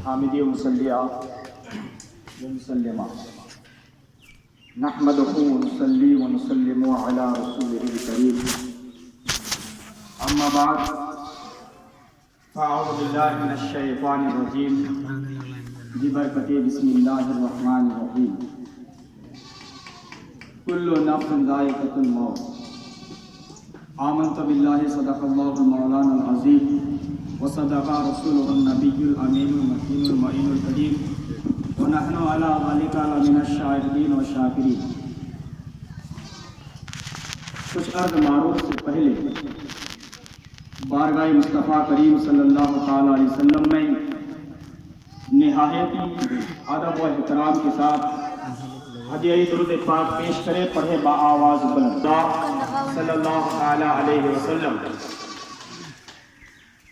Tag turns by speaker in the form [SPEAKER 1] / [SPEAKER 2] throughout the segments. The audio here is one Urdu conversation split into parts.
[SPEAKER 1] حامدی ومصلیہ ومسلمہ نحمدہ ونصلی ونسلم علی رسولہ الکریم اما بعد فاعوذ باللہ من الشیطان الرجیم ببرکۃ بسم اللہ الرحمن الرحیم کل نفس ذائقۃ الموت آمنت باللہ صدق اللہ المولانا العظیم وصدق رسولہ النبی الامین المکین المعین الکریم ونحن علی ذلک لمن الشاہدین والشاکرین۔ کچھ عرض معروف سے پہلے بارگاہ مصطفیٰ کریم صلی اللہ تعالی علیہ وسلم میں نہایت ادب و احترام کے ساتھ ہدیہ درود پاک پیش کرے، پڑھے بآواز بلند صلی اللہ تعالی علیہ وسلم۔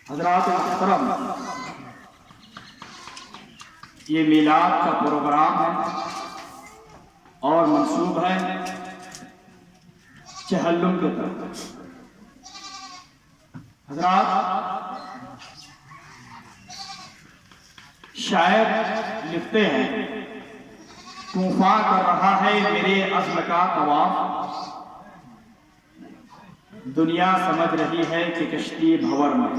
[SPEAKER 1] حضرات محترم، یہ میلاد کا پروگرام ہے اور منسوب ہے چہلم کے طرف۔ حضرات شاعر لکھتے ہیں، طوفان کر رہا ہے میرے عزم کا طواف، دنیا سمجھ رہی ہے کہ کشتی بھور میں۔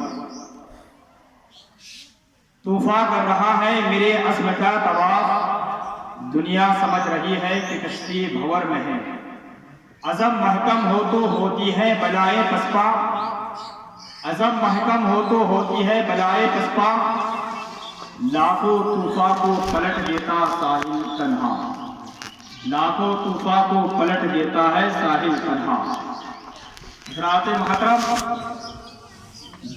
[SPEAKER 1] طوفان کر رہا ہے میرے عزم کا طواف، دنیا سمجھ رہی ہے کہ کشتی بھور میں ہے۔ عزم محکم ہو تو ہوتی ہے بلائے پسپا، عزم محکم ہو تو ہوتی ہے بلائے پسپا، لاکھوں طوفان کو پلٹ دیتا ساحل تنہا، لاکھوں طوفان کو پلٹ دیتا ہے ساحل تنہا۔ حضرات محترم،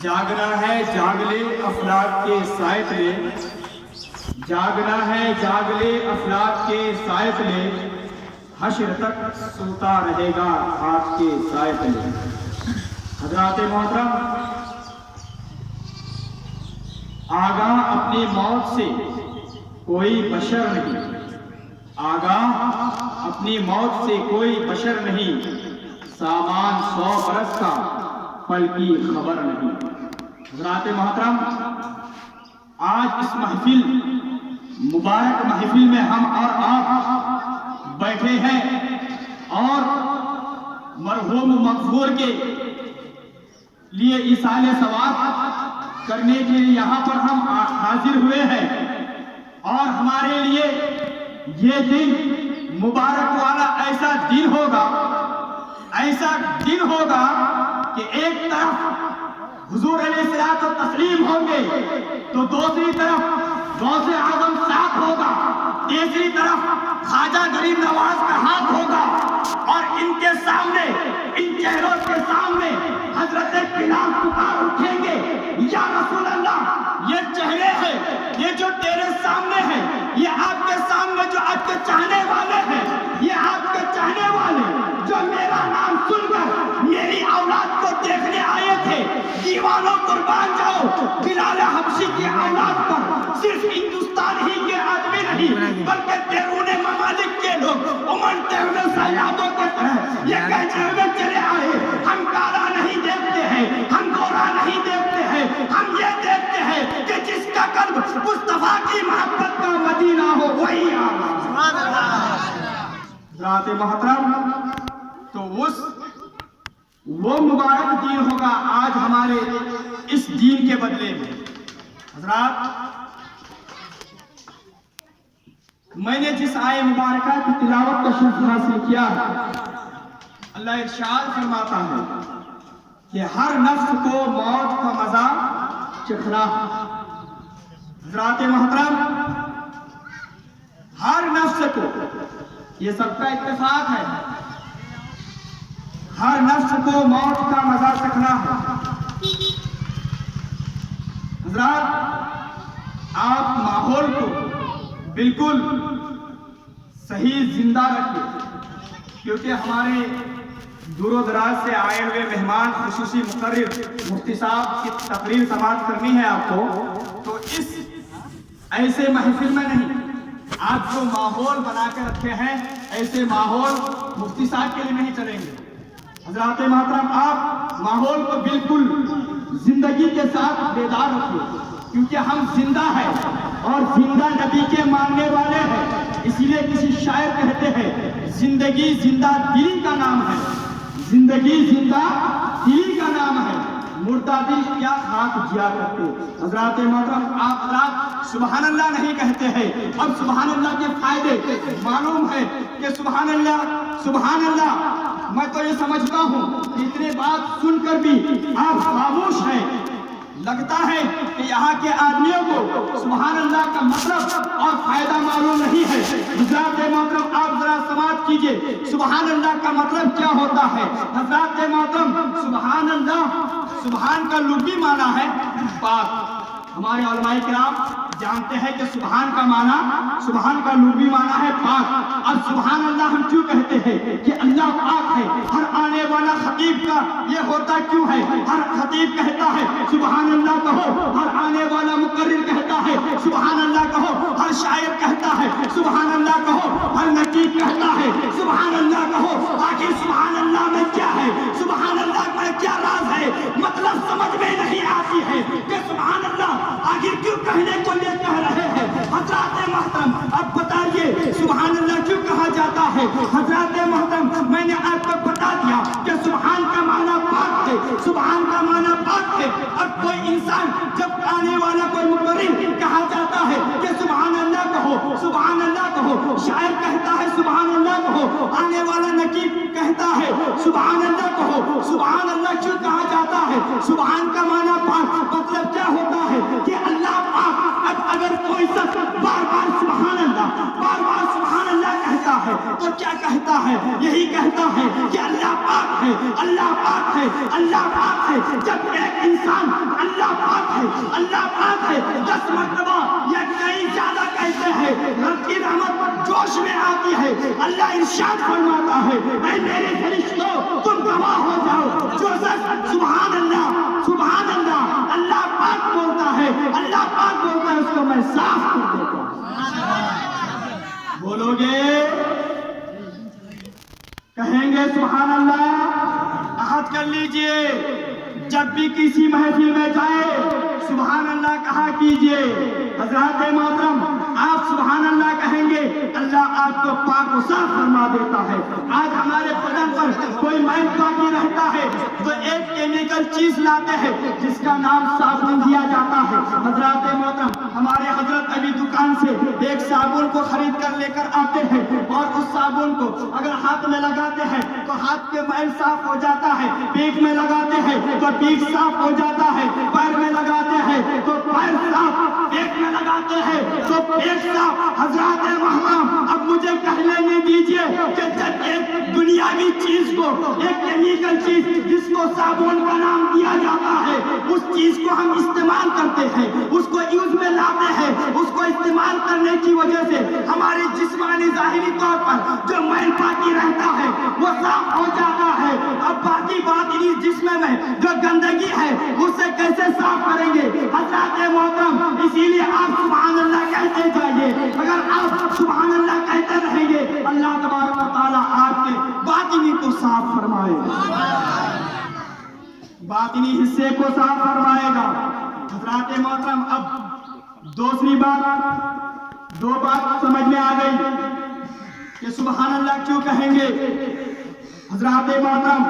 [SPEAKER 1] جاگنا ہے جاگ لے افلاک کے سائے تلے، جاگنا ہے جاگ لے افلاک کے سائے تلے، حشر تک سوتا رہے گا خاک کے سائے تلے۔ حضرات محترم، آگاہ اپنی موت سے کوئی بشر نہیں، آگاہ اپنی موت سے کوئی بشر نہیں، سامان 100 برس کا پل کی خبر نہیں۔ حضرات محترم، آج اس محفل مبارک محفل میں ہم اور آپ بیٹھے ہیں اور مرحوم مغفور کے لیے ایصال ثواب کرنے کے لیے یہاں پر ہم حاضر ہوئے ہیں، اور ہمارے لیے یہ دن مبارک والا ایسا دن ہوگا، ایسا دن ہوگا کہ ایک طرف حضور علیہ الصلوۃ والتسلیم ہوں گے تو دوسری طرف غوث اعظم ساتھ ہوگا، تیسری طرف خواجہ غریب نواز کا ہاتھ ہوگا، اور ان کے سامنے، ان چہروں کے سامنے حضرت بلال پکار اٹھیں گے، یا رسول اللہ، یہ چہرے ہیں، یہ جو تیرے سامنے ہیں، یہ آپ کے سامنے جو آپ کے چاہنے والے ہیں، یہ آپ کے چاہنے والے جو میرا نام سن کر میری اولاد کو دیکھنے آئے تھے، دیوانوں قربان جاؤ بلال حبشی کی اولاد پر صرف ہندوستان ہی کے آدمی نہیں بلکہ بیرون ممالک کے لوگ امنتے ہوئے سیادوں کے طرح یہ کہتے ہوئے چلے آئے، ہم کالا نہیں دیکھتے ہیں، ہم گورا نہیں دیکھتے ہیں، ہم یہ دیکھتے ہیں کہ جس کا قلب مصطفیٰ کی محبت کا مدینہ ہو وہی آگا۔ ذات محترم، تو وہ مبارک دین ہوگا آج ہمارے اس دین کے بدلے میں۔ حضرات، میں نے جس آیے مبارکہ کی تلاوت کا شرف حاصل کیا ہے، اللہ ارشاد فرماتا ہے کہ ہر نفس کو موت کا مزہ چکھنا۔ حضرات محترم، ہر نفس کو، یہ سب کا اتفاق ہے، ہر نفس کو موت کا مزہ چکھنا ہے۔ حضرات، آپ ماحول کو بالکل صحیح زندہ رکھیں، کیونکہ ہمارے دور و دراز سے آئے ہوئے مہمان خصوصی مقرر مفتی صاحب کی تقریر سماعت کرنی ہے آپ کو، تو اس ایسے محفل میں نہیں، آپ جو ماحول بنا کے رکھے ہیں ایسے ماحول مفتی صاحب کے لیے نہیں چلیں گے۔ حضرات محترم، آپ ماحول کو بالکل زندگی کے ساتھ بیدار رکھیں، کیونکہ ہم زندہ ہیں اور زندہ نبی کے ماننے والے ہیں. اسی لیے کسی شاعر کہتے ہیں زندگی زندہ دلی کا نام ہے, زندگی زندہ دلی کا نام ہے, مردہ دل کیا خاک جیا کرتے. حضرات محترم آپ حضرات سبحان اللہ نہیں کہتے ہیں. اب سبحان اللہ کے فائدے معلوم ہے کہ سبحان اللہ میں تو یہ سمجھتا ہوں اتنے بات سن کر بھی آپ خاموش ہیں. لگتا ہے کہ یہاں کے آدمیوں کو سبحان اللہ کا مطلب اور فائدہ معلوم نہیں ہے. حضرات محترم آپ ذرا سماعت کیجئے سبحان اللہ کا مطلب کیا ہوتا ہے. حضرات محترم سبحان اللہ, سبحان کا لغوی معنی ہے پاک. ہمارے علماء کرام جانتے ہیں کہ سبحان کا لغوی معنی ہے پاک. اب سبحان اللہ ہم کیوں کہتے ہیں کہ اللہ پاک ہے. ہر آنے والا خطیب کا یہ ہوتا کیوں ہے, ہر خطیب کہتا ہے سبحان اللہ کہو, ہر آنے والا مقرر کہتا ہے سبحان اللہ کہو, ہر شاعر کہتا ہے سبحان اللہ کہو, ہر نقیب کہتا ہے سبحان اللہ کہو. آخر سبحان اللہ میں کیا ہے, سبحان اللہ میں کیا راز ہے, مطلب سمجھ میں نہیں آتی ہے کہ سبحان اللہ آخر کیوں کہنے کو یہ کہہ رہے ہیں. حضرات محترم اب بتائیے سبحان اللہ کیوں کہا جاتا ہے. حضرات محترم میں نے آپ کو بتا دیا کہ سبحان کا معنی پاک ہے, سبحان کا معنی پاک ہے. اب کوئی انسان جب آنے والا کوئی مقرر کہا جاتا ہے کہ سبحان اللہ کہو, سبحان اللہ کہو, شاعر کہتا ہے سبحان اللہ کہو, آنے والا نقیب کہتا ہے سبحان اللہ کہو. سبحان اللہ کیوں کہا جاتا ہے, سبحان کا معنی پاک مطلب کیا ہوتا ہے کہ اللہ پاک. اب اگر کوئی شخص بار بار سبحان اللہ کہتا ہے تو کیا کہتا ہے, یہی کہتا ہے کہ اللہ پاک ہے, اللہ پاک ہے, اللہ پاک ہے. جب ایک انسان اللہ پاک ہے, اللہ پاک ہے 10 مرتبہ یا کئی زیادہ کہتے ہیں رب کی رحمت جوش میں آتی ہے. اللہ ارشاد فرماتا ہے اے میرے فرشتوں تم گواہ ہو جاؤ, جو شخص سبحان اللہ اللہ پاک بولتا ہے, اللہ پاک بولتا ہے, اس کو میں صاف کر دیتا ہوں. بولو گے, کہیں گے سبحان اللہ. عہد کر لیجئے جب بھی کسی محفل میں جائے سبحان اللہ کہا کیجئے. حضرات محترم آپ سبحان اللہ کہیں گے اللہ آپ کو پاک و صاف فرما دیتا ہے. آج ہمارے بدن پر کوئی میل باقی رہتا ہے تو ایک کیمیکل چیز لاتے ہیں جس کا نام صابن دیا جاتا ہے. حضرات محترم ہمارے حضرت ابھی دکان سے ایک صابن کو خرید کر لے کر آتے ہیں اور اس صابن کو اگر ہاتھ میں لگاتے ہیں تو ہاتھ کے میل صاف ہو جاتا ہے, پیٹ میں لگاتے ہیں تو پیٹ صاف ہو جاتا ہے, پیر میں لگاتے ہیں تو پیر صاف, پیٹ میں لگاتے ہیں تو پیٹ صاف. حضرات محترم اب مجھے کہہ لینے دیجئے کہ جب ایک دنیاوی چیز کو, ایک کیمیکل چیز جس کو صابن کا نام دیا جاتا ہے, اس چیز کو ہم استعمال کرتے ہیں, اس کو یوز میں لاتے ہیں, اس کو استعمال کرنے کی وجہ سے ہمارے جسمانی ظاہری طور پر جو میل باقی رہتا ہے وہ صاف ہو جاتا ہے. اب باقی باطنی جسم میں جو گندگی ہے اسے کیسے صاف کریں گے. حضرات محترم اسی لیے آپ سبحان اللہ کہتے جائیے. اگر آپ سبحان اللہ کہتے رہیں گے اللہ تبارک و تعالیٰ آپ کے باطنی کو صاف فرمائے, باطنی حصے کو صاف فرمائے گا. حضرات محترم اب دوسری بات, 2 بات سمجھ میں آ گئی کہ سبحان اللہ کیوں کہیں گے. حضرات محترم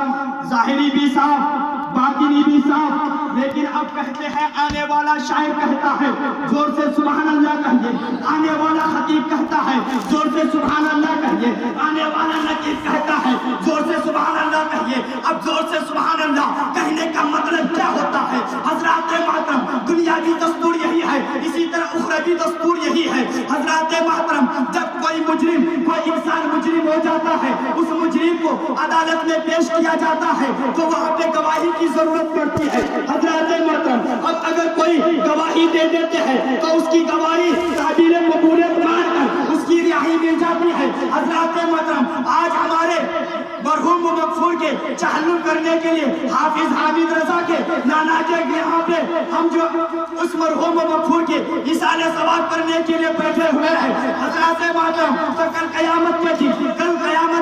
[SPEAKER 1] ظاہری بھی صاف, باطنی بھی صاف, لیکن اب کہتے ہیں آنے والا شاعر کہتا ہے زور سے سبحان اللہ کہیے, آنے والا خطیب کہتا ہے زور سے سبحان اللہ کہیے, آنے والا نقیب کہتا ہے زور سے سبحان اللہ کہیے. اب زور سے سبحان اللہ کہنے کا مطلب کیا ہوتا ہے. حضرات محترم دنیاوی دستور یہی ہے, اسی طرح اخروی دستور یہی ہے. حضرات محترم جب کوئی مجرم, کوئی انسان مجرم ہو جاتا ہے, اس مجرم کو عدالت میں پیش کیا جاتا ہے تو وہاں پہ گواہی کی ضرورت پڑتی ہے. حضرات محترم اب اگر کوئی گواہی دے دیتے ہیں تو اس کی گواہی قابل قبولیت مان کر اس کی رہائی مل جاتی ہے. حضرات محترم آج ہمارے مرحوم و مغفور کے چہلم کرنے کے لیے حافظ حامد رضا کے نانا کے یہاں پہ ہم جو اس مرحوم و مغفور کے احسان ثواب کرنے کے لیے بیٹھے ہوئے ہیں. حضرات محترم تو کل قیامت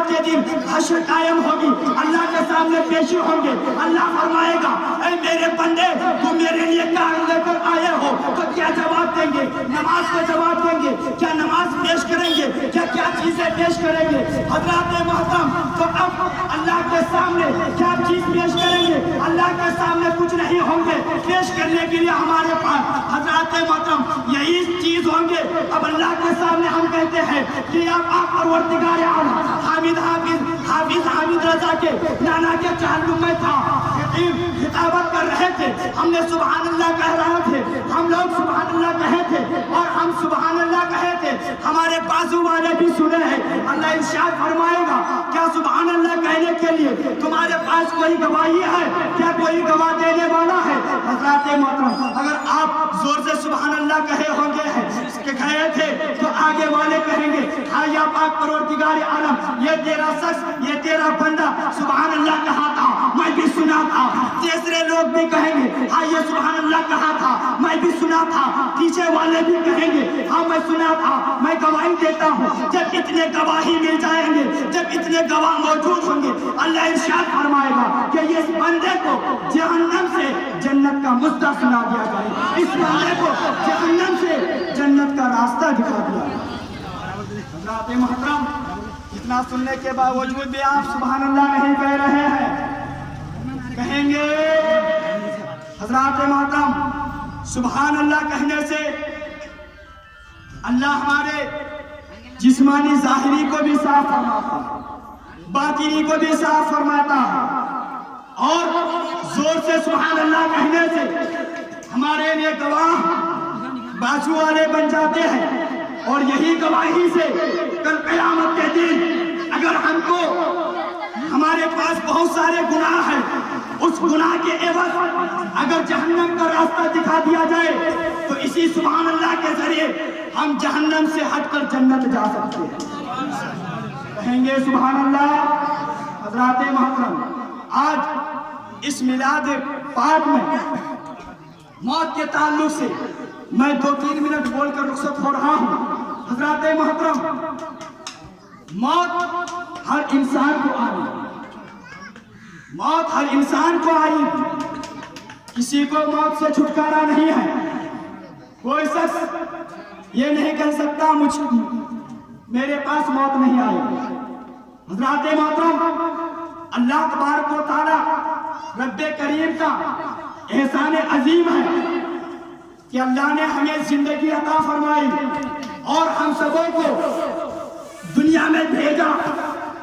[SPEAKER 1] کے دن حشر قائم ہوگی, اللہ کے سامنے پیشی ہوں گے. اللہ فرمائے گا اے میرے بندے تم میرے لیے کام لے کر آئے ہو تو
[SPEAKER 2] نماز کا جواب دیں گے؟ کیا نماز پیش کریں گے؟ کیا چیزیں پیش کریں گے؟ حضرات محترم، تو اب اللہ کے سامنے کیا چیز پیش کریں گے؟ اللہ کے سامنے کچھ نہیں ہوں گے پیش کرنے کے لیے ہمارے پاس حضرات محترم یہی چیز ہوں گے۔ اب اللہ کے سامنے ہم کہتے ہیں کہ آپ پروردگار عالم حامد رضا کے نانا کے تعلق میں تھا، خطابت کر رہے تھے، ہم نے سبحان اللہ کہہ رہے تھے، ہم لوگ سبحان اللہ کہے تھے اور ہم سبحان اللہ کہے تھے، ہمارے بازو والے بھی سنے ہیں۔ اللہ ارشاد فرمائے گا کیا سبحان اللہ کہنے کے لیے تمہارے پاس کوئی گواہی ہے؟ کیا کوئی گواہ دینے والا ہے؟ حضرات محترم، اگر آپ زور سے سبحان اللہ کہے ہوں گے کہے تھے تو آگے والے کہیں گے ہاں یا پاک پروردگار عالم، یہ تیرا شخص، یہ تیرا بندہ سبحان اللہ کہا تھا، میں بھی سنا تھا۔ تیسرے لوگ بھی کہیں گے ہاں یہ سبحان اللہ کہا تھا، میں بھی سنا تھا۔ پیچھے والے بھی کہیں گے ہاں میں سنا تھا، میں گواہی دیتا ہوں۔ جب اتنے گواہی مل جائیں گے، جب اتنے گواہ موجود ہوں گے، اللہ ارشاد فرمائے گا کہ اس بندے کو جہنم سے جنت کا مستہ سنا دیا جائے، اس بندے کو جہنم سے جنت کا راستہ دکھا دیا۔ حضرات محترم، اتنا سننے کے باوجود بھی آپ سبحان اللہ نہیں کہہ رہے ہیں، کہیں گے حضرات محترم سبحان اللہ کہنے سے اللہ ہمارے جسمانی ظاہری کو بھی صاف فرماتا ہے، باطنی کو بھی صاف فرماتا ہے، اور زور سے سبحان اللہ کہنے سے ہمارے لیے گواہ بازو والے بن جاتے ہیں، اور یہی گواہی سے کل قیامت کے دن اگر ہم کو ہمارے پاس بہت سارے گناہ ہیں، اس گناہ کے عوض اگر جہنم کا راستہ دکھا دیا جائے تو اسی سبحان اللہ کے ذریعے ہم جہنم سے ہٹ کر جنت جا سکتے ہیں۔ کہیں گے سبحان اللہ۔ حضرات محترم، آج اس میلاد پاک میں موت کے تعلق سے میں 2-3 منٹ بول کر رخصت ہو رہا ہوں۔ حضرات محترم، موت ہر انسان کو آئی، موت ہر انسان کو آئی، کسی کو موت سے چھٹکارا نہیں ہے۔ کوئی شخص یہ نہیں کہہ سکتا میرے پاس موت نہیں آئی۔ حضرات محترم، اللہ تبارک و تعالی رب کریم کا احسان عظیم ہے کہ اللہ نے ہمیں زندگی عطا فرمائی اور ہم سبوں کو دنیا میں بھیجا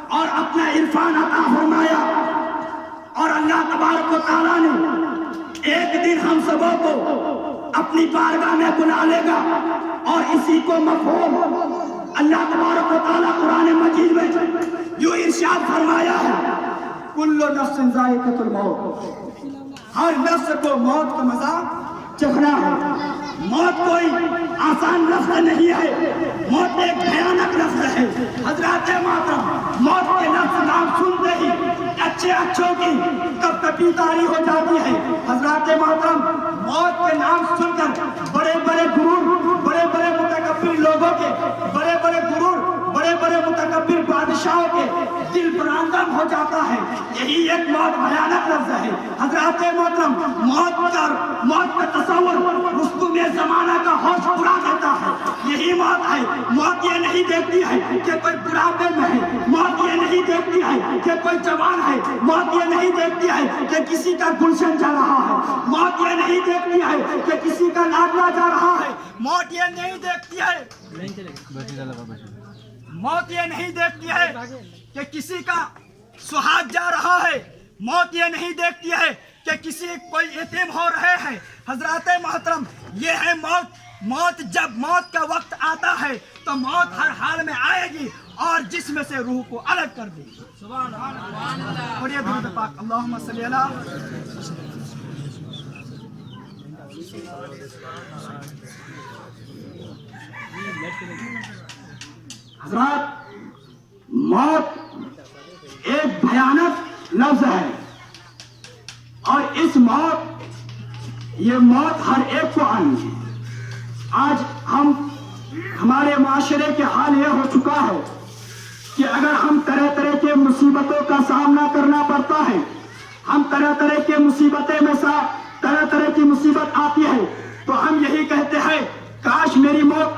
[SPEAKER 2] اور اپنا عرفان عطا فرمایا، اور اللہ تبارک و تعالیٰ نے ایک دن ہم سبوں کو اپنی بارگاہ میں بلا لے گا، اور اسی کو مفہوم اللہ تبارک و تعالیٰ قرآن مجید میں جو ارشاد فرمایا ہے کل نفس ذائقۃ الموت، ہر نفس کو موت کا مزہ چکھنا ہے۔ موت کوئی آسان لفظ نہیں ہے، موت ایک بھیانک لفظ ہے۔ حضرات محترم، موت کے لفظ نام سنتے ہی اچھوں کی کب کبھی تاری ہو جاتی ہے۔ حضرات محترم، موت کے نام سن کر بڑے بڑے غرور، بڑے بڑے متکبر لوگوں کے، بڑے بڑے غرور، بڑے بڑے متکبر بادشاہوں کے دل برآمدم ہو جاتا ہے۔ یہی ایک موت بھیانک لفظ ہے۔ حضرات محترم، موت کا تصور رستم زمانہ کا ہوش اڑا دیتا ہے۔ یہی موت ہے۔ موت یہ نہیں دیکھتی ہے کہ کوئی بڑھاپے میں ہے، موت یہ نہیں دیکھتی ہے کہ کوئی جوان ہے، موت یہ نہیں دیکھتی ہے کہ کسی کا گلشن جا رہا ہے، موت یہ نہیں دیکھتی ہے کہ کسی کا لاڈلا جا رہا ہے، موت یہ نہیں دیکھتی ہے، موت یہ نہیں دیکھتی ہے کہ کسی کا سہاگ جا رہا ہے، موت یہ نہیں دیکھتی ہے کہ کسی کوئی یتیم ہو رہے ہیں۔ حضرات محترم، یہ ہے موت۔ موت جب موت کا وقت آتا ہے تو موت ہر حال میں آئے گی اور جسم سے روح کو الگ کر دے گی۔ سبحان اللہ۔ اور یہ درود پاک اللہم صلی اللہ۔
[SPEAKER 1] حضرات، موت ایک بھیانک لفظ ہے، اور اس یہ موت ہر ایک کو آنی ہے۔ آج ہمارے معاشرے کے حال یہ ہو چکا ہے کہ اگر ہم طرح طرح کے مصیبتوں کا سامنا کرنا پڑتا ہے، ہم طرح طرح کے مصیبتیں طرح طرح کی مصیبت آتی ہے تو ہم یہی کہتے ہیں کاش میری موت